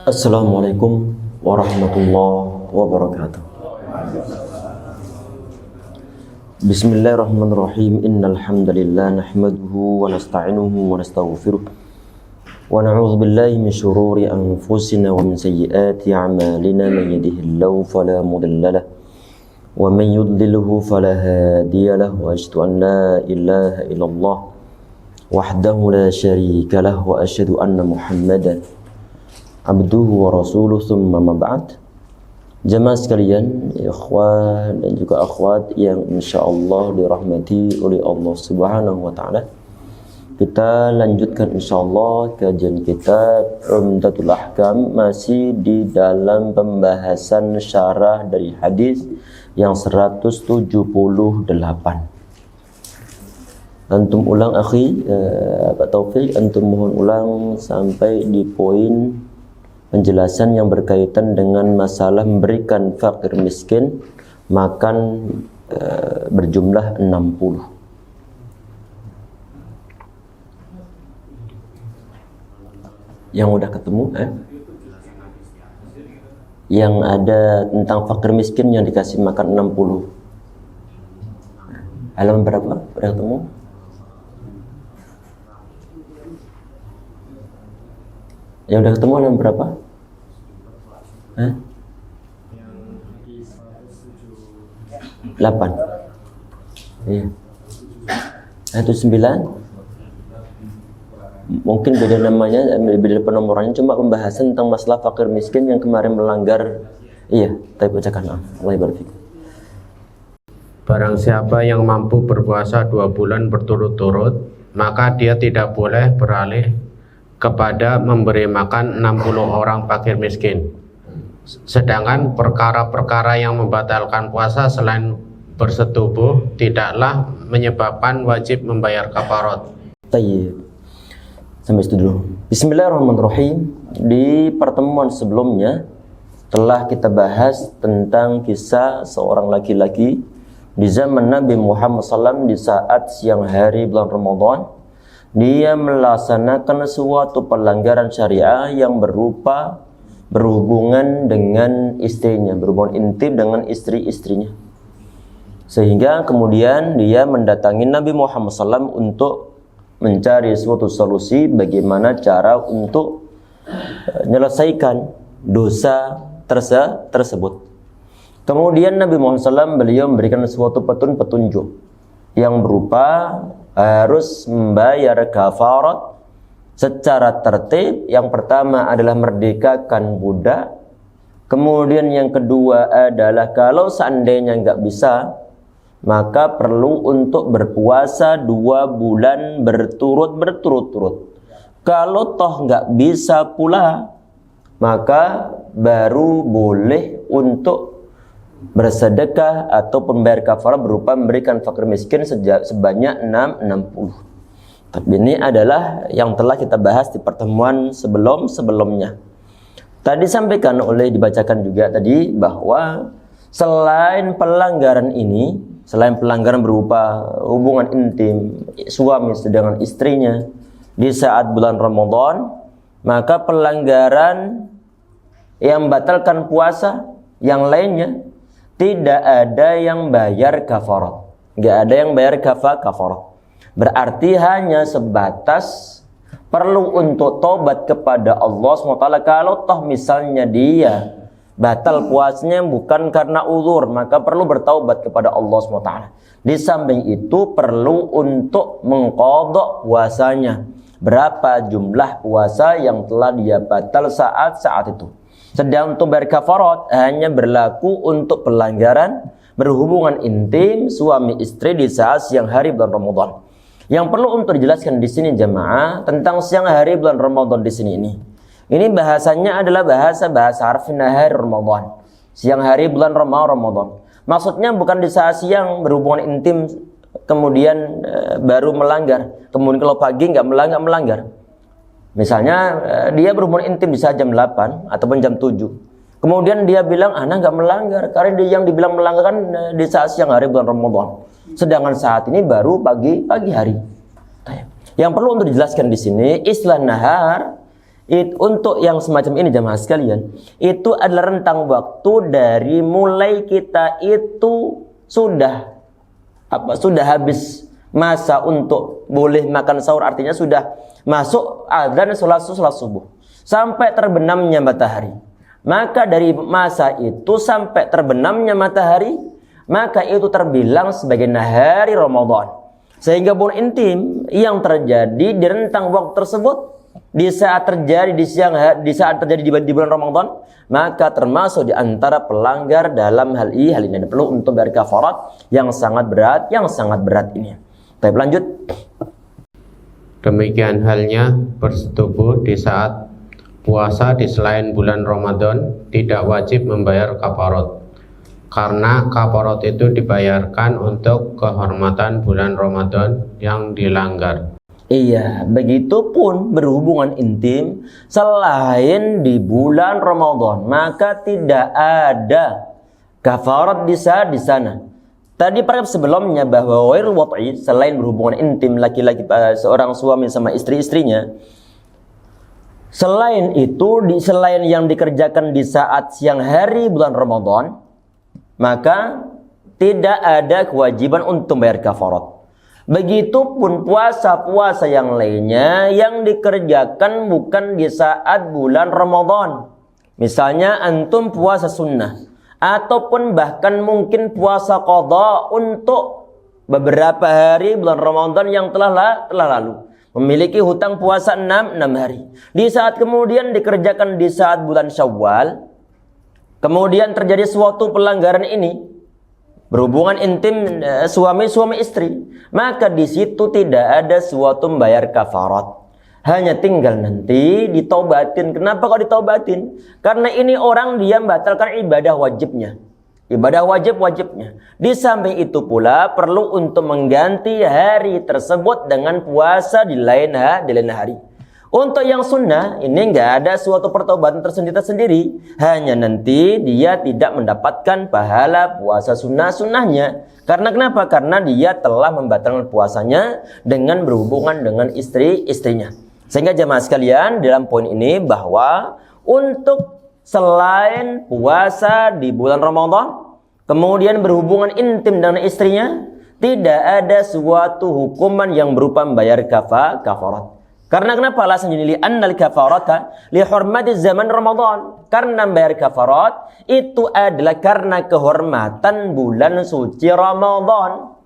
Assalamualaikum warahmatullahi wabarakatuh. Bismillahirrahmanirrahim. Innal hamdalillah nahmaduhu wa nasta'inuhu wa nastaghfiruh. Wa na'udzu billahi min shururi anfusina wa min sayyiati a'malina. Man yahdihillahu fala mudilla lahu wa man yudlilhu fala hadiya lahu. Wa asyhadu an la ilaha illallah wahdahu la syarika lahu wa asyhadu anna Muhammadan abduhu wa rasuluh. Tsumma ma ba'd. Jemaah sekalian, ikhwan dan juga akhwat yang insyaallah dirahmati oleh Allah Subhanahu wa taala. Kita lanjutkan insyaallah kajian kitab Umdatul Ahkam, masih di dalam pembahasan syarah dari hadis yang 178. Antum ulang akhi, Pak Taufik, antum mohon ulang sampai di poin penjelasan yang berkaitan dengan masalah memberikan fakir miskin makan berjumlah 60. Yang udah ketemu yang ada tentang fakir miskin yang dikasih makan 60. Halaman berapa? Udah ketemu? Yang udah ketemu halaman berapa? Hah? 8. Iya. Itu 9. Mungkin beda namanya, beda penomorannya, cuma pembahasan tentang masalah fakir miskin yang kemarin melanggar. Iya, tapi bacakan. Allah barik. Barang siapa yang mampu berpuasa 2 bulan berturut-turut, maka dia tidak boleh beralih kepada memberi makan 60 orang fakir miskin. Sedangkan perkara-perkara yang membatalkan puasa selain bersetubuh tidaklah menyebabkan wajib membayar kafarat. Tayyib. Sampai situ dulu. Bismillahirrahmanirrahim. Di pertemuan sebelumnya telah kita bahas tentang kisah seorang laki-laki di zaman Nabi Muhammad SAW di saat siang hari bulan Ramadan. Dia melaksanakan suatu pelanggaran syariah yang berupa berhubungan dengan istrinya, berhubungan intim dengan istri-istrinya. Sehingga kemudian dia mendatangi Nabi Muhammad SAW untuk mencari suatu solusi bagaimana cara untuk menyelesaikan dosa tersebut. Kemudian Nabi Muhammad SAW beliau memberikan suatu petunjuk yang berupa harus membayar kafarat secara tertib. Yang pertama adalah merdekakan budak. Kemudian yang kedua adalah kalau seandainya nggak bisa, maka perlu untuk berpuasa 2 bulan berturut-turut. Kalau toh nggak bisa pula, maka baru boleh untuk bersedekah atau membayar kafarah berupa memberikan fakir miskin sebanyak 60. Tapi ini adalah yang telah kita bahas di pertemuan sebelumnya. Tadi sampaikan dibacakan juga tadi bahwa selain pelanggaran ini, selain pelanggaran berupa hubungan intim suami dengan istrinya di saat bulan Ramadan, maka pelanggaran yang membatalkan puasa yang lainnya tidak ada yang bayar kafarat. Nggak ada yang bayar kafarat. Berarti hanya sebatas perlu untuk tobat kepada Allah SWT. Kalau toh misalnya dia batal puasanya bukan karena uzur, maka perlu bertaubat kepada Allah SWT. Di samping itu perlu untuk mengqadha puasanya. Berapa jumlah puasa yang telah dia batal saat itu. Sedang untuk bayar kafarat hanya berlaku untuk pelanggaran berhubungan intim suami istri di saat siang hari bulan Ramadan. Yang perlu untuk dijelaskan di sini jemaah tentang siang hari bulan Ramadan di sini ini. Ini bahasanya adalah bahasa harfi nahar Ramadan. Siang hari bulan Ramadan. Maksudnya bukan di saat siang berhubungan intim kemudian baru melanggar. Kemudian kalau pagi nggak melanggar. Misalnya dia berhubungan intim di saat jam 8 ataupun jam 7. Kemudian dia bilang anak nggak melanggar karena dia yang dibilang melanggar kan di saat siang hari bulan Ramadan. Sedangkan saat ini baru pagi hari. Yang perlu untuk dijelaskan di sini, istilah nahar Untuk yang semacam ini jamaah sekalian, itu adalah rentang waktu dari mulai kita itu sudah habis masa untuk boleh makan sahur, artinya sudah masuk adzan sholat subuh sampai terbenamnya matahari. Maka dari masa itu sampai terbenamnya matahari, maka itu terbilang sebagai nahari Ramadan. Sehingga hubungan intim yang terjadi di rentang waktu tersebut, di saat terjadi di bulan Ramadan, maka termasuk di antara pelanggar dalam hal ini perlu untuk bayar kafarat yang sangat berat ini. Baik, lanjut. Demikian halnya bersetubuh di saat puasa di selain bulan Ramadan tidak wajib membayar kafarat, karena kafarat itu dibayarkan untuk kehormatan bulan Ramadan yang dilanggar. Iya, begitupun berhubungan intim selain di bulan Ramadan, maka tidak ada kafarat di sana. Tadi pada sebelumnya bahwa wairul wat'i, selain berhubungan intim laki-laki seorang suami sama istri-istrinya, selain itu selain yang dikerjakan di saat siang hari bulan Ramadan, maka tidak ada kewajiban untuk bayar kafarat. Begitupun puasa-puasa yang lainnya yang dikerjakan bukan di saat bulan Ramadan. Misalnya antum puasa sunnah, ataupun bahkan mungkin puasa qadha untuk beberapa hari bulan Ramadan yang telah lalu. Memiliki hutang puasa 6 hari. Di saat kemudian dikerjakan di saat bulan Syawal, kemudian terjadi suatu pelanggaran ini, berhubungan intim suami istri, maka di situ tidak ada suatu membayar kafarat. Hanya tinggal nanti ditaubatin. Kenapa kok ditaubatin? Karena ini orang dia membatalkan ibadah wajibnya. Di samping itu pula perlu untuk mengganti hari tersebut dengan puasa di lain hari. Untuk yang sunnah ini enggak ada suatu pertobatan tersendiri. Hanya nanti dia tidak mendapatkan pahala puasa sunnahnya. Karena kenapa? Karena dia telah membatalkan puasanya dengan berhubungan dengan istrinya. Sehingga jemaah sekalian, dalam poin ini bahwa untuk selain puasa di bulan Ramadan, kemudian berhubungan intim dengan istrinya, tidak ada suatu hukuman yang berupa membayar kafarat. Karena kenapa? Alasan ini li'annal kafarata li hurmati zaman Ramadan. Karena bayar kafarat itu adalah karena kehormatan bulan suci Ramadan.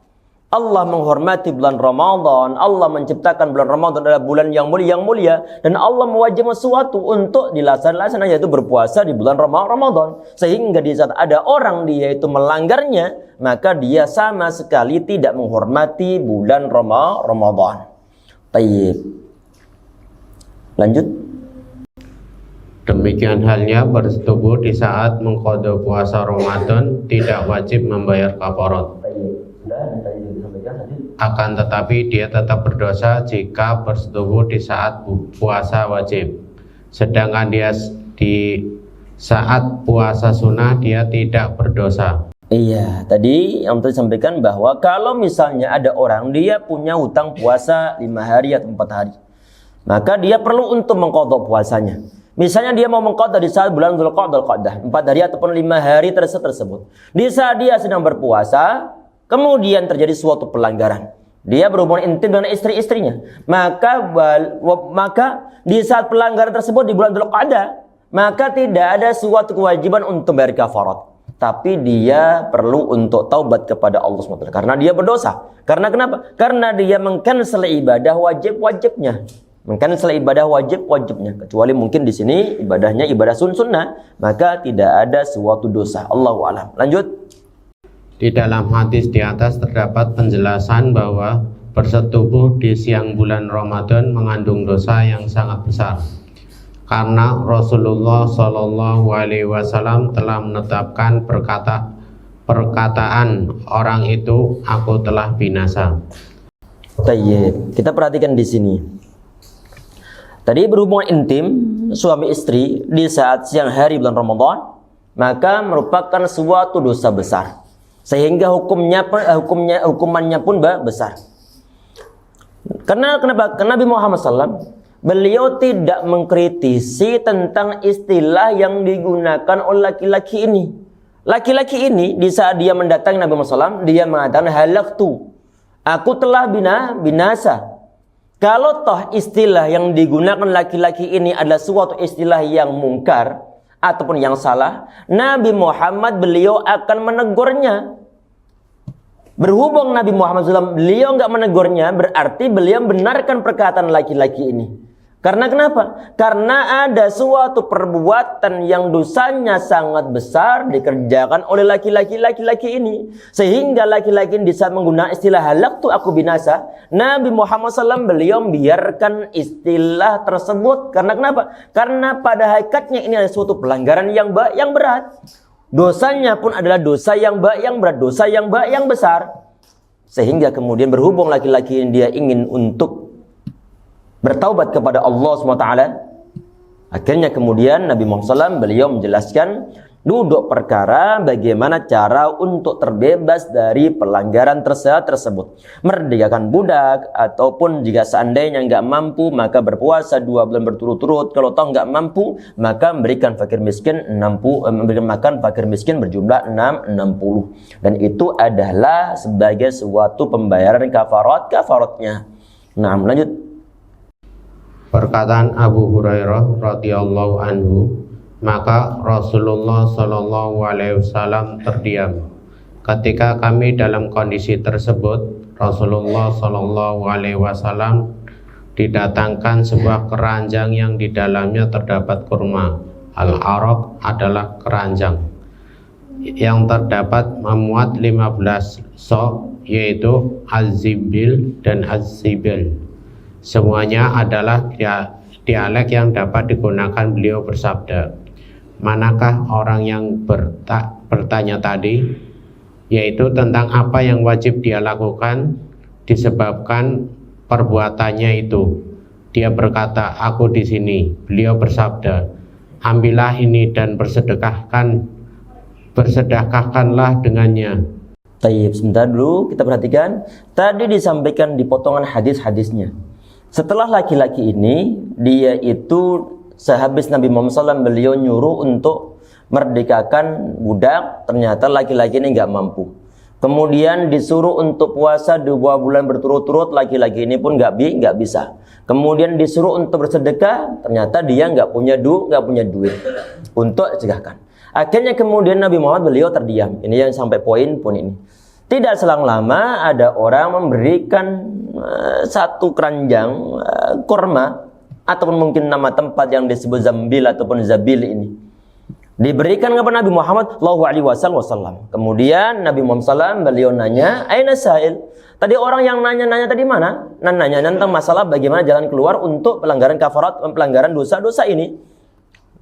Allah menghormati bulan Ramadan. Allah menciptakan bulan Ramadan adalah bulan yang mulia dan Allah mewajibkan sesuatu untuk dilaksanakan, yaitu berpuasa di bulan Ramadan. Sehingga di saat ada orang dia itu melanggarnya, maka dia sama sekali tidak menghormati bulan Ramadan. Baik. Lanjut. Demikian halnya bersetubuh di saat mengqadha puasa Ramadan tidak wajib membayar kafarat. Akan tetapi dia tetap berdosa jika bersetubuh di saat puasa wajib. Sedangkan dia di saat puasa sunnah dia tidak berdosa. Iya, tadi yang tadi sampaikan bahwa kalau misalnya ada orang dia punya hutang puasa 5 hari atau 4 hari, maka dia perlu untuk mengqadha puasanya. Misalnya dia mau mengqadha di saat bulan Dzulqa'dah 4 hari ataupun 5 hari tersebut. Di saat dia sedang berpuasa, kemudian terjadi suatu pelanggaran. Dia berhubungan intim dengan istri-istrinya. Maka di saat pelanggaran tersebut di bulan Dzulqa'dah, maka tidak ada suatu kewajiban untuk bayar kafarat. Tapi dia perlu untuk taubat kepada Allah SWT. Karena dia berdosa. Karena kenapa? Karena dia mengcancel ibadah wajibnya. Kecuali mungkin di sini ibadahnya ibadah sunnah, maka tidak ada suatu dosa. Allahu a'lam. Lanjut. Di dalam hadis di atas terdapat penjelasan bahwa bersetubuh di siang bulan Ramadan mengandung dosa yang sangat besar. Karena Rasulullah Shallallahu Alaihi Wasallam telah menetapkan perkataan orang itu, aku telah binasa. Tayyib. Kita perhatikan di sini. Tadi berhubungan intim suami istri di saat siang hari bulan Ramadan, maka merupakan suatu dosa besar. Sehingga hukumannya pun besar. Karena kenapa? Karena Nabi Muhammad SAW beliau tidak mengkritisi tentang istilah yang digunakan oleh laki-laki ini. Laki-laki ini di saat dia mendatangi Nabi Muhammad SAW, dia mengatakan halaktu, aku telah binasa. Kalau toh istilah yang digunakan laki-laki ini adalah suatu istilah yang mungkar ataupun yang salah, Nabi Muhammad beliau akan menegurnya. Berhubung Nabi Muhammad SAW beliau nggak menegurnya, berarti beliau benarkan perkataan laki-laki ini. Karena kenapa? Karena ada suatu perbuatan yang dosanya sangat besar dikerjakan oleh laki-laki ini. Sehingga laki-laki ini di saat menggunakan istilah halaktu aku binasa, Nabi Muhammad SAW beliau membiarkan istilah tersebut. Karena kenapa? Karena pada hakikatnya ini adalah suatu pelanggaran yang berat. Dosanya pun adalah dosa yang berat, dosa yang besar. Sehingga kemudian berhubung laki-laki ini dia ingin untuk bertaubat kepada Allah SWT. Akhirnya kemudian Nabi Muhammad SAW beliau menjelaskan duduk perkara bagaimana cara untuk terbebas dari pelanggaran tersebut. Merdekakan budak, ataupun jika seandainya nggak mampu maka berpuasa 2 bulan berturut-turut. Kalau toh nggak mampu maka memberikan fakir miskin memberikan makan fakir miskin berjumlah 60. Dan itu adalah sebagai suatu pembayaran kafaratnya. Nah, lanjut. Perkataan Abu Hurairah radhiyallahu anhu, maka Rasulullah Shallallahu Alaihi Wasallam terdiam. Ketika kami dalam kondisi tersebut, Rasulullah Shallallahu Alaihi Wasallam didatangkan sebuah keranjang yang di dalamnya terdapat kurma. Al-araq adalah keranjang yang terdapat memuat 15 sok, yaitu az-zibil dan az-zibil. Semuanya adalah dialek yang dapat digunakan. Beliau bersabda, manakah orang yang bertanya tadi, yaitu tentang apa yang wajib dia lakukan disebabkan perbuatannya itu. Dia berkata, aku di sini. Beliau bersabda, ambillah ini dan bersedekahkanlah dengannya. Tayyib, sebentar dulu kita perhatikan. Tadi disampaikan di potongan hadis-hadisnya. Setelah laki-laki ini, dia itu sehabis Nabi Muhammad SAW beliau nyuruh untuk merdekakan budak, ternyata laki-laki ini nggak mampu. Kemudian disuruh untuk puasa 2 bulan berturut-turut, laki-laki ini pun nggak bisa. Kemudian disuruh untuk bersedekah, ternyata dia nggak punya duit untuk sedekahkan. Akhirnya kemudian Nabi Muhammad beliau terdiam. Ini yang sampai poin ini. Tidak selang lama ada orang memberikan satu keranjang kurma, ataupun mungkin nama tempat yang disebut Zambil ataupun Zabil ini. Diberikan kepada Nabi Muhammad sallallahu alaihi wasallam. Kemudian Nabi Muhammad SAW beliau nanya, "Aina sa'il?" Tadi orang yang nanya tadi mana? Nanya tentang masalah bagaimana jalan keluar untuk pelanggaran kafarat, pelanggaran dosa-dosa ini.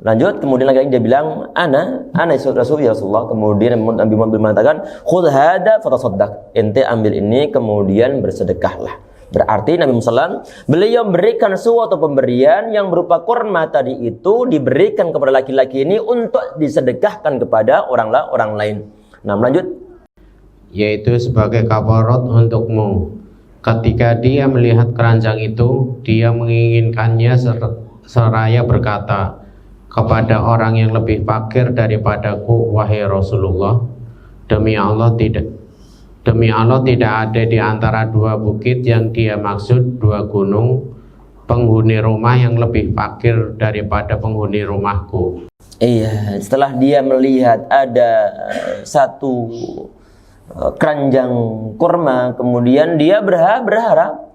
Lanjut, kemudian lagi dia bilang, ana Rasul ya Rasulullah. Kemudian Nabi Muhammad mengatakan, khudh hada fatasaddaq. Ente ambil ini kemudian bersedekahlah. Berarti Nabi Muhammad beliau memberikan suatu pemberian yang berupa kurma tadi itu diberikan kepada laki-laki ini untuk disedekahkan kepada orang lain. Nah, lanjut. Yaitu sebagai kafarat untukmu. Ketika dia melihat keranjang itu, dia menginginkannya seraya berkata, kepada orang yang lebih fakir daripadaku, wahai Rasulullah, demi Allah tidak ada di antara 2 bukit yang dia maksud 2 gunung, penghuni rumah yang lebih fakir daripada penghuni rumahku. Iya, setelah dia melihat ada satu keranjang kurma, kemudian dia berharap.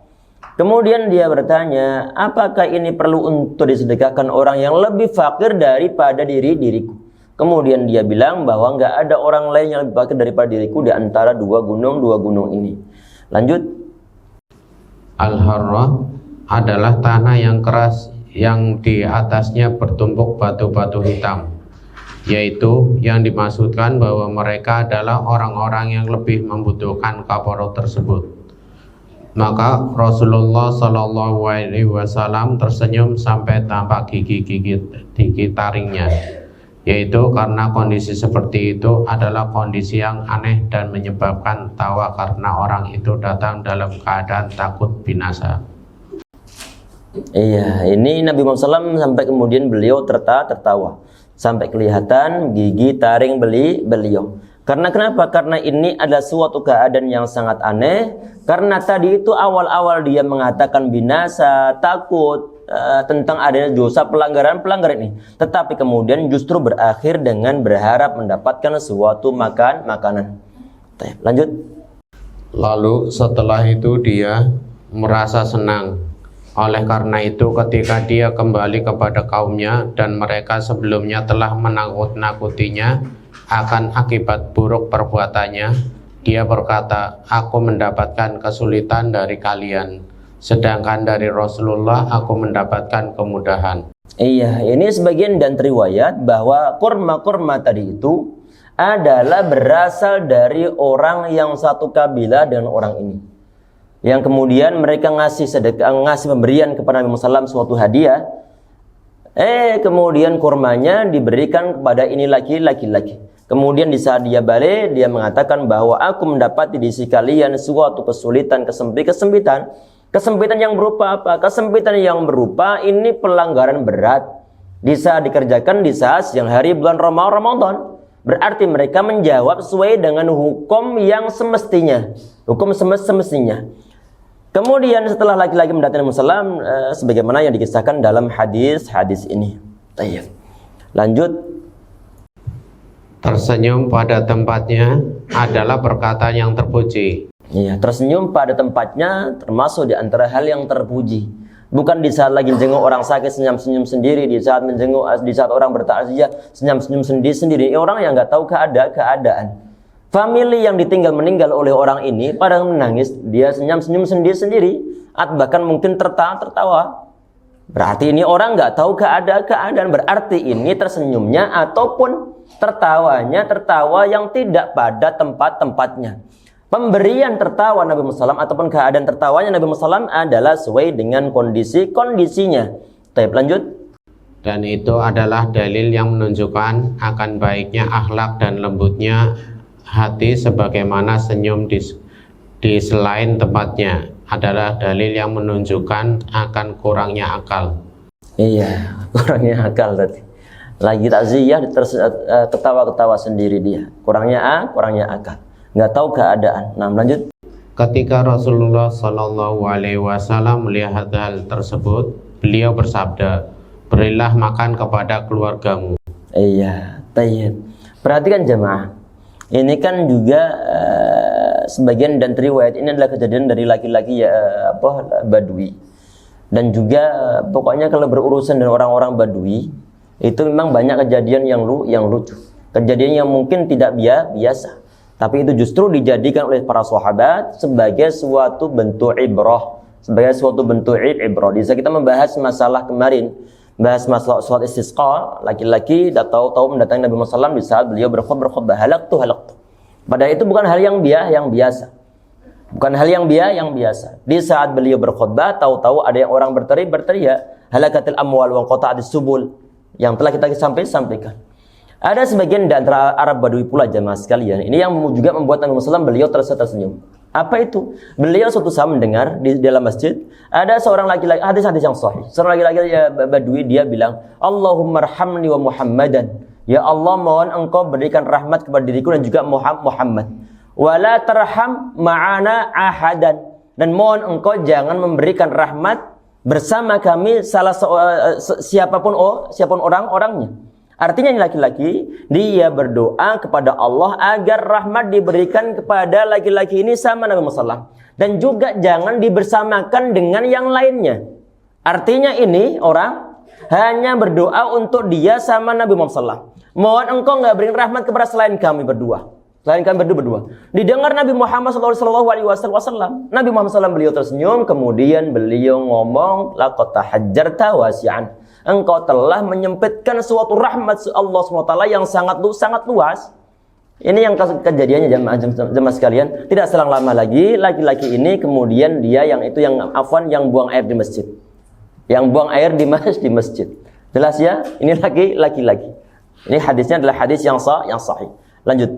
Kemudian dia bertanya, apakah ini perlu untuk disedekahkan orang yang lebih fakir daripada diriku? Kemudian dia bilang bahwa nggak ada orang lain yang lebih fakir daripada diriku di antara 2 gunung ini. Lanjut. Al-Harrah adalah tanah yang keras yang di atasnya bertumpuk batu-batu hitam. Yaitu yang dimaksudkan bahwa mereka adalah orang-orang yang lebih membutuhkan kafarat tersebut. Maka Rasulullah Shallallahu Alaihi Wasallam tersenyum sampai tampak gigi taringnya, yaitu karena kondisi seperti itu adalah kondisi yang aneh dan menyebabkan tawa karena orang itu datang dalam keadaan takut binasa. Iya, ini Nabi Muhammad SAW sampai kemudian beliau tertawa sampai kelihatan gigi taring beliau. Karena kenapa? Karena ini adalah suatu keadaan yang sangat aneh. Karena tadi itu awal-awal dia mengatakan binasa, takut tentang adanya dosa pelanggaran ini. Tetapi kemudian justru berakhir dengan berharap mendapatkan suatu makanan. Lanjut. Lalu setelah itu dia merasa senang. Oleh karena itu ketika dia kembali kepada kaumnya dan mereka sebelumnya telah menakut-nakutinya akan akibat buruk perbuatannya, dia berkata, aku mendapatkan kesulitan dari kalian, sedangkan dari Rasulullah aku mendapatkan kemudahan. Iya, ini sebagian dan riwayat bahwa kurma tadi itu adalah berasal dari orang yang satu kabilah dengan orang ini, yang kemudian mereka ngasih sedekah, ngasih pemberian kepada Nabi Muhammad SAW suatu hadiah. Kemudian kurmanya diberikan kepada ini laki-laki. Kemudian di saat dia balik, dia mengatakan bahwa aku mendapati di sisi kalian suatu kesulitan, kesempitan. Kesempitan yang berupa apa? Kesempitan yang berupa ini pelanggaran berat. Di saat dikerjakan di saat siang hari bulan Ramadan. Berarti mereka menjawab sesuai dengan hukum yang semestinya. Hukum semestinya. Kemudian setelah laki-laki mendatangi Nabi SAW, sebagaimana yang dikisahkan dalam hadis ini. Tayyib. Lanjut. Tersenyum pada tempatnya adalah perkataan yang terpuji. Iya, tersenyum pada tempatnya termasuk di antara hal yang terpuji. Bukan di saat lagi menjenguk orang sakit senyum-senyum sendiri, di saat orang bertakziah senyum-senyum sendiri. Orang yang nggak tahu keadaan. Famili yang ditinggal meninggal oleh orang ini pada menangis, dia senyum-senyum sendiri, atau bahkan mungkin tertawa. Berarti ini orang nggak tahu keadaan. Berarti ini tersenyumnya ataupun tertawa yang tidak pada tempatnya. Pemberian tertawa Nabi Muhammad SAW ataupun keadaan tertawanya Nabi Muhammad SAW adalah sesuai dengan kondisinya. Baik, lanjut. Dan itu adalah dalil yang menunjukkan akan baiknya akhlak dan lembutnya hati, sebagaimana senyum di selain tempatnya adalah dalil yang menunjukkan akan kurangnya akal. Iya, kurangnya akal tadi. Lagi takziah ketawa-ketawa sendiri dia. Kurangnya akal. Nggak tahu keadaan. Nah, lanjut. Ketika Rasulullah Shallallahu Alaihi Wasallam melihat hal tersebut, beliau bersabda, berilah makan kepada keluargamu. Iya, tayyib. Perhatikan jemaah. Ini kan juga sebagian dan riwayat ini adalah kejadian dari laki-laki Badui. Dan juga pokoknya kalau berurusan dengan orang-orang Badui itu memang banyak kejadian yang lucu. Kejadian yang mungkin tidak biasa. Tapi itu justru dijadikan oleh para sahabat sebagai suatu bentuk ibrah. Di saat kita membahas masalah kemarin, bahas masalah sholat istisqa, laki-laki tahu mendatangi Nabi Muhammad SAW di saat beliau berkhutbah halaqtu. Padahal itu bukan hal yang biasa. Bukan hal yang biasa. Di saat beliau berkhutbah, tahu-tahu ada yang orang berteriak, halakatil amwal wa qata'atis subul, yang telah kita sampaikan. Ada sebagian dari Arab Badui pula jamaah sekalian, ini yang juga membuat Nabi Muhammad SAW beliau tersenyum. Apa itu? Beliau suatu saat mendengar di dalam masjid ada seorang laki-laki, hadis yang sahih. Seorang laki-laki Badui, dia bilang, Allahumma arhamni wa Muhammadan. Ya Allah, mohon engkau berikan rahmat kepada diriku dan juga Muhammad. Wala tarham ma'ana ahadan. Dan mohon engkau jangan memberikan rahmat bersama kami siapapun orang-orangnya. Artinya laki-laki dia berdoa kepada Allah agar rahmat diberikan kepada laki-laki ini sama Nabi Muhammad SAW. Dan juga jangan dibersamakan dengan yang lainnya. Artinya ini orang hanya berdoa untuk dia sama Nabi Muhammad SAW. Mohon engkau nggak berikan rahmat kepada selain kami berdua. Didengar Nabi Muhammad SAW. Nabi Muhammad SAW beliau tersenyum, kemudian beliau ngomong, laqad tahajjarta wasi'an. Engkau telah menyempitkan suatu rahmat Allah SWT yang sangat luas. Ini yang kejadiannya jemaah sekalian. Tidak selang lama lagi laki-laki ini kemudian dia yang buang air di masjid. Yang buang air di masjid. Jelas ya? Ini laki-laki. Ini hadisnya adalah hadis yang sahih. Lanjut.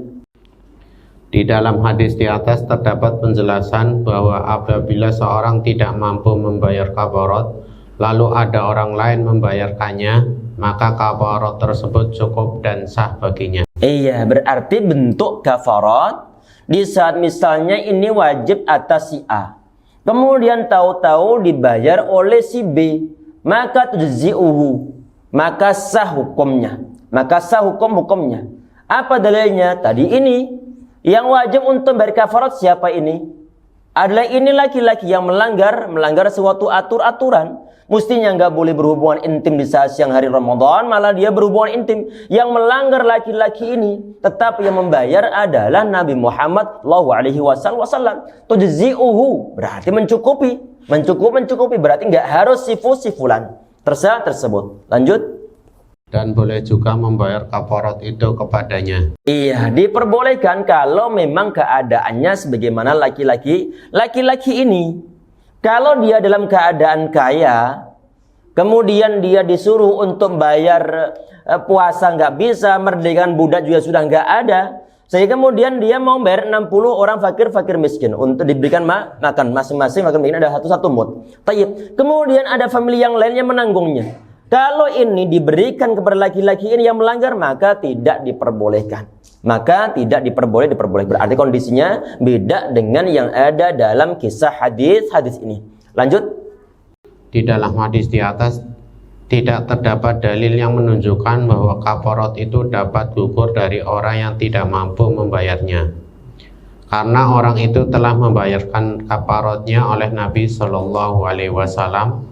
Di dalam hadis di atas terdapat penjelasan bahwa apabila seorang tidak mampu membayar kafarat, lalu ada orang lain membayarkannya, maka kafarat tersebut cukup dan sah baginya. Iya, berarti bentuk kafarat di saat misalnya ini wajib atas si A, kemudian tahu-tahu dibayar oleh si B, maka tujzi'uhu, maka sah hukumnya, maka sah hukumnya. Apa dalilnya? Tadi ini yang wajib untuk bayar kafarat siapa ini? Adalah ini laki-laki yang melanggar suatu aturan. Mestinya nggak boleh berhubungan intim di saat siang hari Ramadan, malah dia berhubungan intim. Yang melanggar laki-laki ini, tetap yang membayar adalah Nabi Muhammad SAW. Tujzi'uhu, berarti mencukupi, berarti nggak harus si fulan tersebut. Lanjut. Dan boleh juga membayar kafarat itu kepadanya. Iya, diperbolehkan kalau memang keadaannya sebagaimana laki-laki ini. Kalau dia dalam keadaan kaya, kemudian dia disuruh untuk bayar puasa nggak bisa, merdekakan budak juga sudah nggak ada, sehingga kemudian dia mau bayar 60 orang fakir miskin untuk diberikan makan masing-masing makan begini ada satu mud. Tayyib. Kemudian ada famili yang lainnya menanggungnya. Kalau ini diberikan kepada laki-laki ini yang melanggar, maka tidak diperbolehkan. Berarti kondisinya beda dengan yang ada dalam kisah hadis ini. Lanjut. Di dalam hadis di atas tidak terdapat dalil yang menunjukkan bahwa kafarat itu dapat gugur dari orang yang tidak mampu membayarnya. Karena orang itu telah membayarkan kafaratnya oleh Nabi Shallallahu Alaihi Wasallam.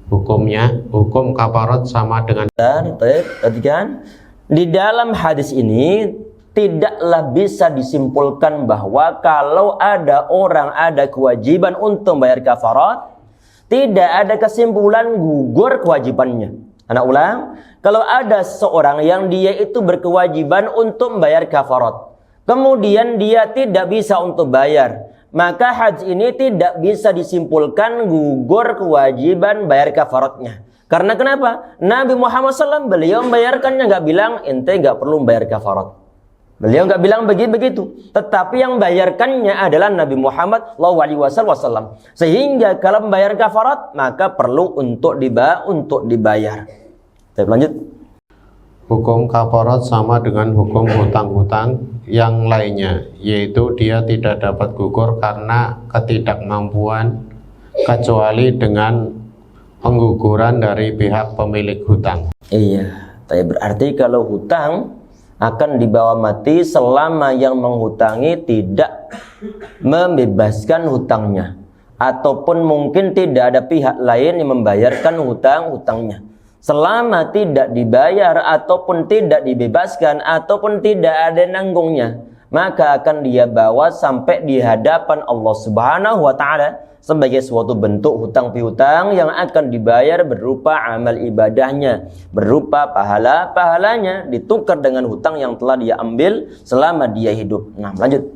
Hukum kafarat sama dengan. Perhatikan, di dalam hadis ini tidaklah bisa disimpulkan bahwa kalau ada orang ada kewajiban untuk bayar kafarat, tidak ada kesimpulan gugur kewajibannya. Anak ulang, kalau ada seseorang yang dia itu berkewajiban untuk membayar kafarat, kemudian dia tidak bisa untuk bayar, maka haji ini tidak bisa disimpulkan gugur kewajiban bayar kafaratnya. Karena kenapa? Nabi Muhammad SAW beliau membayarkannya, nggak bilang ente nggak perlu membayar kafarat. Beliau nggak bilang begitu. Tetapi yang bayarkannya adalah Nabi Muhammad SAW. Sehingga kalau membayar kafarat maka perlu untuk dibayar. Kita lanjut. Hukum kafarat sama dengan hukum hutang-hutang yang lainnya, yaitu dia tidak dapat gugur karena ketidakmampuan kecuali dengan pengguguran dari pihak pemilik hutang. Iya, tapi berarti kalau hutang akan dibawa mati selama yang menghutangi tidak membebaskan hutangnya, ataupun mungkin tidak ada pihak lain yang membayarkan hutangnya. Selama tidak dibayar ataupun tidak dibebaskan ataupun tidak ada nanggungnya, maka akan dia bawa sampai di hadapan Allah Subhanahu wa taala sebagai suatu bentuk hutang piutang yang akan dibayar berupa amal ibadahnya, berupa pahalanya ditukar dengan hutang yang telah dia ambil selama dia hidup. Nah, lanjut.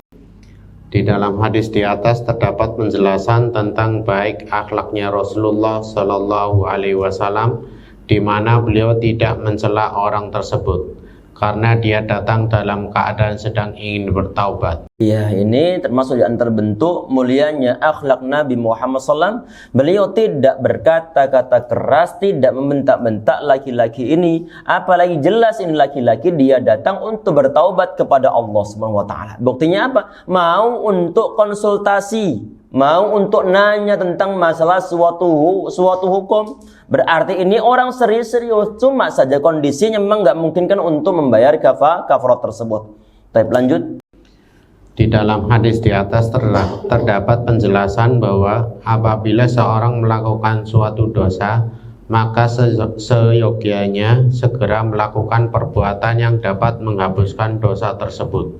Di dalam hadis di atas terdapat penjelasan tentang baik akhlaknya Rasulullah Shallallahu Alaihi Wasallam, di mana beliau tidak mencela orang tersebut karena dia datang dalam keadaan sedang ingin bertaubat. Ya, ini termasuk di antara bentuk mulianya akhlak Nabi Muhammad SAW. Beliau tidak berkata-kata keras, tidak membentak-bentak laki-laki ini. Apalagi jelas ini laki-laki dia datang untuk bertaubat kepada Allah Subhanahu wa taala. Buktinya apa? Mau untuk konsultasi, mau untuk nanya tentang masalah suatu hukum. Berarti ini orang serius, cuma saja kondisinya memang nggak memungkinkan untuk membayar kafarat tersebut. Tapi lanjut. Di dalam hadis di atas terdapat penjelasan bahwa apabila seorang melakukan suatu dosa, maka seyogianya segera melakukan perbuatan yang dapat menghapuskan dosa tersebut,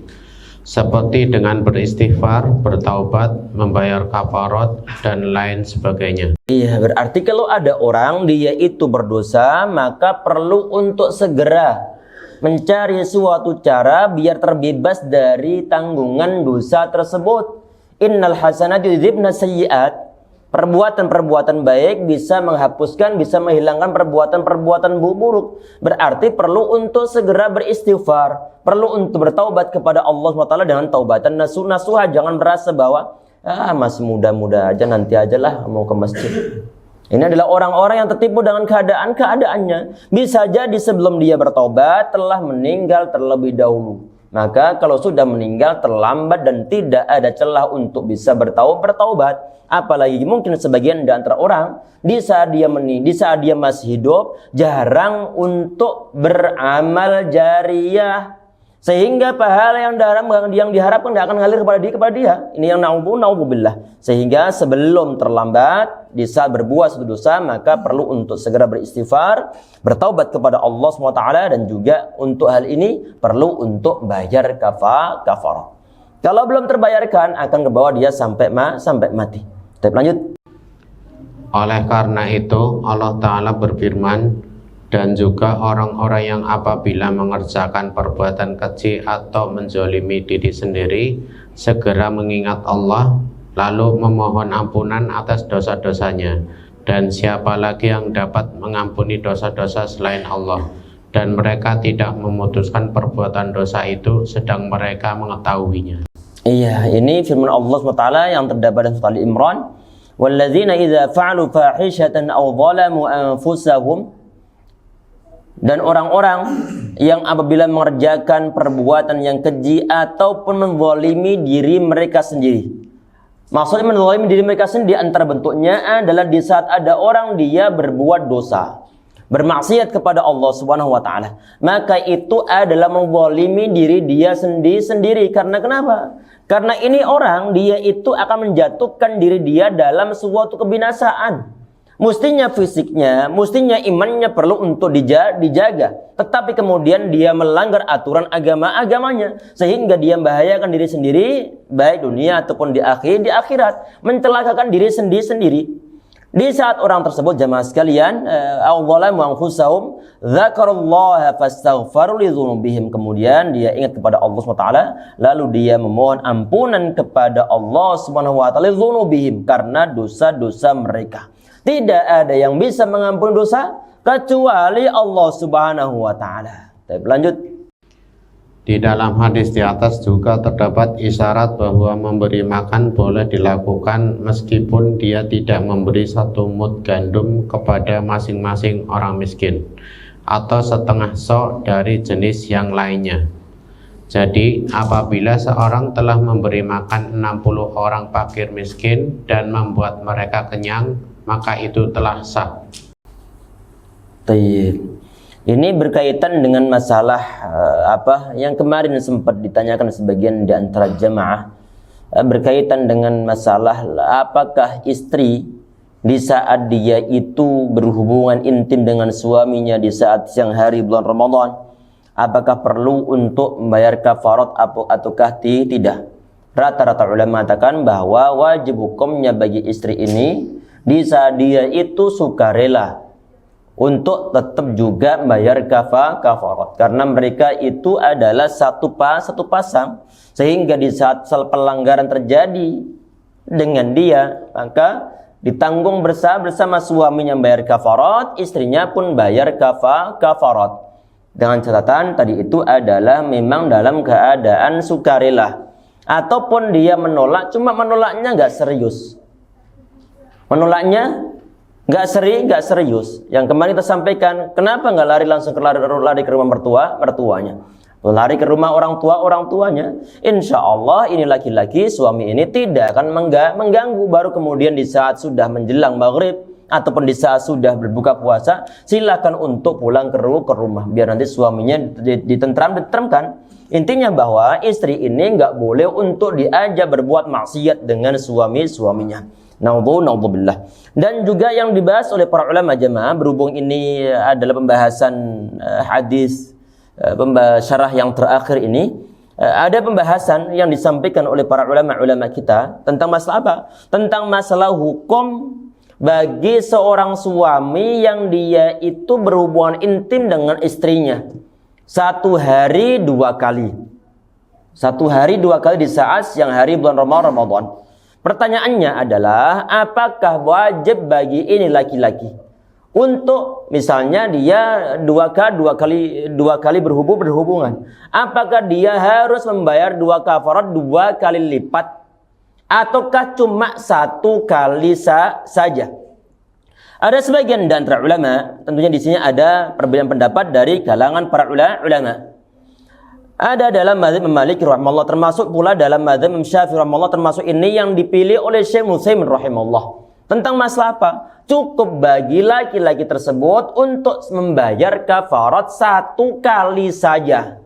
seperti dengan beristighfar, bertaubat, membayar kafarat, dan lain sebagainya. Iya, berarti kalau ada orang dia itu berdosa, maka perlu untuk segera mencari suatu cara biar terbebas dari tanggungan dosa tersebut. Innal hasanati yudhibna sayyi'at. Perbuatan-perbuatan baik bisa menghapuskan, bisa menghilangkan perbuatan-perbuatan buruk. Berarti perlu untuk segera beristighfar, perlu untuk bertaubat kepada Allah SWT dengan taubatan nasuha. Jangan merasa bahwa masih muda-muda aja, nanti aja lah mau ke masjid. Ini adalah orang-orang yang tertipu dengan keadaannya. Bisa jadi sebelum dia bertobat telah meninggal terlebih dahulu. Maka kalau sudah meninggal terlambat dan tidak ada celah untuk bisa bertaubat. Apalagi mungkin sebagian di antara orang di saat dia masih hidup jarang untuk beramal jariyah. Sehingga pahala yang diharapkan tidak akan ngalir kepada dia. Ini yang na'udzubillah. Sehingga sebelum terlambat, di saat berbuat suatu dosa, maka perlu untuk segera beristighfar, bertaubat kepada Allah SWT, dan juga untuk hal ini perlu untuk bayar kafarah. Kalau belum terbayarkan, akan kebawa dia sampai mati. Kita lanjut. Oleh karena itu Allah Ta'ala berfirman, dan juga orang-orang yang apabila mengerjakan perbuatan keji atau menzolimi diri sendiri segera mengingat Allah lalu memohon ampunan atas dosa-dosanya, dan siapa lagi yang dapat mengampuni dosa-dosa selain Allah, dan mereka tidak memutuskan perbuatan dosa itu sedang mereka mengetahuinya. Iya, ini firman Allah SWT yang terdapat dalam surah Al-Imran, walladzina idza fa'alu fahishatan aw zalamu anfusahum, dan orang-orang yang apabila mengerjakan perbuatan yang keji ataupun menzalimi diri mereka sendiri. Maksudnya menzalimi diri mereka sendiri antara bentuknya adalah di saat ada orang dia berbuat dosa, bermaksiat kepada Allah Subhanahu wa taala. Maka itu adalah menzalimi diri dia sendiri. Karena kenapa? Karena ini orang dia itu akan menjatuhkan diri dia dalam suatu kebinasaan. Mestinya fisiknya, mestinya imannya perlu untuk dijaga. Tetapi kemudian dia melanggar aturan agamanya. Sehingga dia membahayakan diri sendiri, baik dunia ataupun di akhirat. Mencelakakan diri sendiri. Di saat orang tersebut, jamaah sekalian, kemudian dia ingat kepada Allah SWT, lalu dia memohon ampunan kepada Allah SWT karena dosa-dosa mereka. Tidak ada yang bisa mengampuni dosa kecuali Allah Subhanahu wa taala. Lanjut. Di dalam hadis di atas juga terdapat isyarat bahwa memberi makan boleh dilakukan meskipun dia tidak memberi 1 mud gandum kepada masing-masing orang miskin atau setengah sok dari jenis yang lainnya. Jadi apabila seorang telah memberi makan 60 orang fakir miskin dan membuat mereka kenyang, maka itu telah sah. Ini berkaitan dengan masalah yang kemarin sempat ditanyakan sebagian di antara jamaah, berkaitan dengan masalah apakah istri di saat dia itu berhubungan intim dengan suaminya di saat siang hari bulan Ramadan, apakah perlu untuk membayar kafarat ataukah tidak? Rata-rata ulama mengatakan bahwa wajib hukumnya bagi istri ini di saat dia itu sukarela untuk tetap juga membayar kafarat, karena mereka itu adalah satu pasang, sehingga di saat pelanggaran terjadi dengan dia, maka ditanggung bersama suaminya membayar kafarat, istrinya pun bayar kafarat. Dengan catatan tadi itu adalah memang dalam keadaan sukarela, ataupun dia menolak, cuma menolaknya nggak serius. Menolaknya nggak serius. Yang kemarin kita sampaikan, kenapa nggak lari ke rumah mertuanya, lari ke rumah orang tuanya. Insya Allah ini laki-laki suami ini tidak akan mengganggu. Baru kemudian di saat sudah menjelang maghrib ataupun di saat sudah berbuka puasa, silakan untuk pulang ke rumah biar nanti suaminya ditentramkan. Intinya bahwa istri ini nggak boleh untuk diajak berbuat maksiat dengan suaminya. Naudzubillah. Dan juga yang dibahas oleh para ulama jamaah, berhubung ini adalah pembahasan hadis syarah yang terakhir ini, ada pembahasan yang disampaikan oleh para ulama kita tentang masalah apa? Tentang masalah hukum bagi seorang suami yang dia itu berhubungan intim dengan istrinya 1 hari 2 kali. 1 hari 2 kali di saat siang hari bulan Ramadan. Pertanyaannya adalah, apakah wajib bagi ini laki-laki untuk misalnya dia 2 kali berhubungan? Apakah dia harus membayar 2 kafarat 2 kali lipat, ataukah cuma 1 kali saja? Ada sebagian di antara ulama, tentunya di sini ada perbedaan pendapat dari kalangan para ulama. Ada dalam mazhab Malik rahimahullah, termasuk pula dalam mazhab Syafi'i rahimahullah, termasuk ini yang dipilih oleh Syekh Utsaimin rahimahullah. Tentang masalah apa? Cukup bagi laki-laki tersebut untuk membayar kafarat 1 kali saja.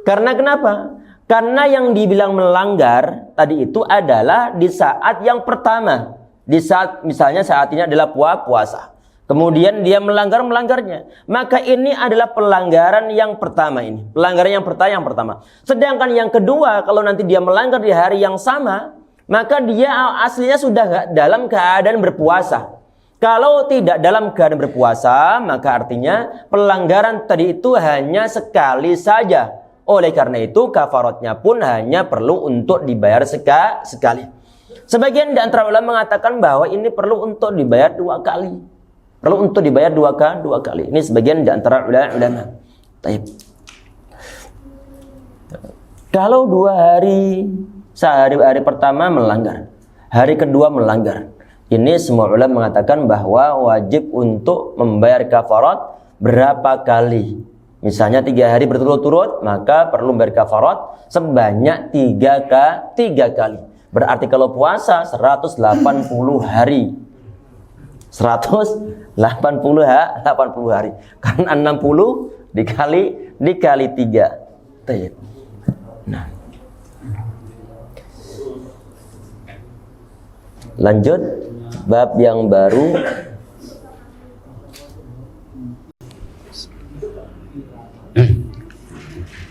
Karena kenapa? Karena yang dibilang melanggar tadi itu adalah di saat yang pertama. Di saat misalnya saat ini adalah puasa. Kemudian dia melanggarnya. Maka ini adalah pelanggaran yang pertama ini. Pelanggaran yang pertama. Sedangkan yang kedua, kalau nanti dia melanggar di hari yang sama, maka dia aslinya sudah dalam keadaan berpuasa. Kalau tidak dalam keadaan berpuasa, maka artinya pelanggaran tadi itu hanya sekali saja. Oleh karena itu kafaratnya pun hanya perlu untuk dibayar sekali. Sebagian di antara ulama mengatakan bahwa ini perlu untuk dibayar 2 kali. Perlu untuk dibayar 2 kali. Ini sebagian di antara ulama. Baik. Kalau 2 hari, hari pertama melanggar, hari kedua melanggar, ini semua ulama mengatakan bahwa wajib untuk membayar kafarat berapa kali. Misalnya 3 hari berturut-turut, maka perlu membayar kafarat sebanyak 3 kali. Berarti kalau puasa 180 hari. 180 hari. Karena 60 dikali 3. Nah. Lanjut bab yang baru.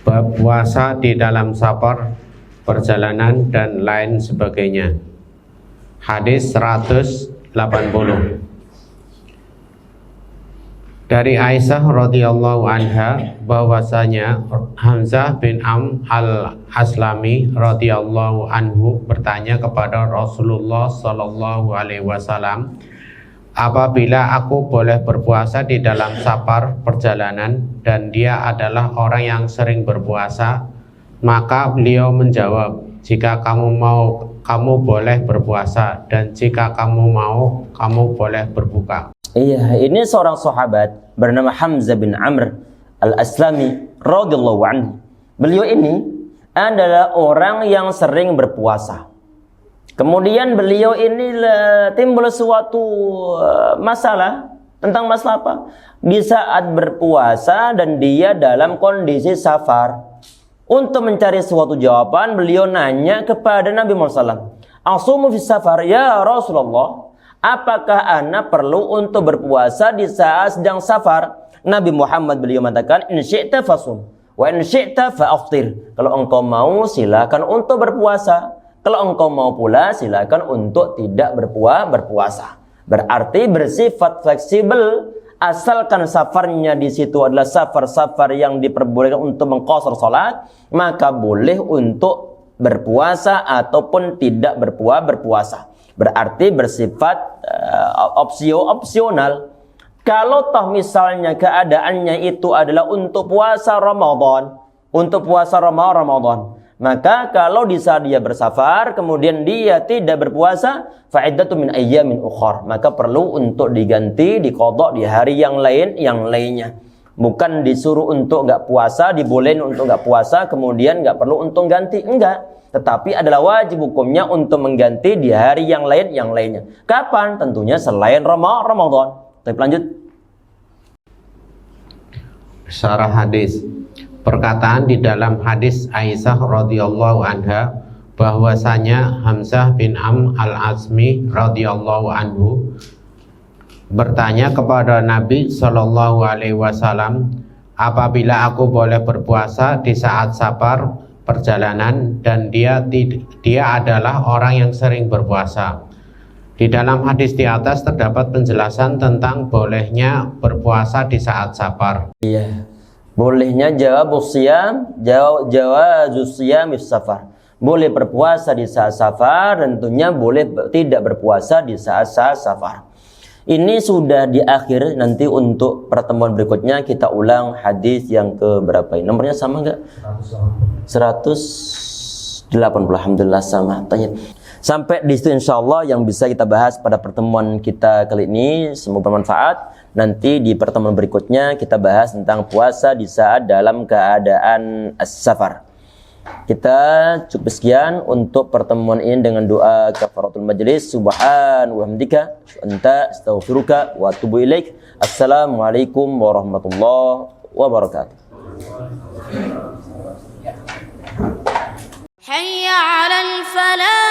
Bab puasa di dalam safar, perjalanan dan lain sebagainya. Hadis 180. Dari Aisyah radhiyallahu anha bahwasanya Hamzah bin al-Aslami radhiyallahu anhu bertanya kepada Rasulullah sallallahu alaihi wasallam, apabila aku boleh berpuasa di dalam safar perjalanan dan dia adalah orang yang sering berpuasa, maka beliau menjawab, jika kamu mau kamu boleh berpuasa, dan jika kamu mau kamu boleh berbuka. Iya, ini seorang sahabat bernama Hamzah bin Amr al-Aslami radhiyallahu anhu. Beliau ini adalah orang yang sering berpuasa. Kemudian beliau ini timbul suatu masalah. Tentang masalah apa? Di saat berpuasa dan dia dalam kondisi safar. Untuk mencari suatu jawaban, beliau nanya kepada Nabi Muhammad SAW, "Asumu fi safar ya Rasulullah?" Apakah ana perlu untuk berpuasa di saat sedang safar? Nabi Muhammad beliau mengatakan, "In syi'ta fasum, wa in syi'ta fa'aftir." Kalau engkau mau silakan untuk berpuasa. Kalau engkau mau pula silakan untuk tidak berpuasa. Berarti bersifat fleksibel, asalkan safarnya di situ adalah safar-safar yang diperbolehkan untuk mengqashar salat, maka boleh untuk berpuasa ataupun tidak berpuasa. Berarti bersifat opsional. Kalau toh misalnya keadaannya itu adalah untuk puasa Ramadan, maka kalau di saat dia bersafar kemudian dia tidak berpuasa, fa'iddatu min ayyamin ukhar, maka perlu untuk diganti, diqadha di hari yang lainnya. Bukan disuruh untuk enggak puasa, dibolehin untuk enggak puasa, kemudian enggak perlu untuk ganti, enggak. Tetapi adalah wajib hukumnya untuk mengganti di hari yang lainnya. Kapan? Tentunya selain Ramadan. Tapi lanjut. Syarah hadis. Perkataan di dalam hadis Aisyah radhiyallahu anha bahwasanya Hamzah bin al-Asmi radhiyallahu anhu bertanya kepada Nabi sallallahu alaihi wasallam, apabila aku boleh berpuasa di saat safar perjalanan dan dia adalah orang yang sering berpuasa. Di dalam hadis di atas terdapat penjelasan tentang bolehnya berpuasa di saat safar. Iya. Bolehnya jawazus siyam fi safar. Boleh berpuasa di saat safar, tentunya boleh tidak berpuasa di saat safar. Ini sudah di akhir, nanti untuk pertemuan berikutnya kita ulang hadis yang ke berapa ini? Nomornya sama enggak? 180. Alhamdulillah sama. Tanya. Sampai di situ insyaallah yang bisa kita bahas pada pertemuan kita kali ini. Semoga bermanfaat. Nanti di pertemuan berikutnya kita bahas tentang puasa di saat dalam keadaan as-safar. Kita cukup sekian untuk pertemuan ini dengan doa kafaratul majlis. Subhanallahi wa hamdika anta astaghfiruka wa atubu ilaik. Assalamualaikum warahmatullahi wabarakatuh. حي على الفلاح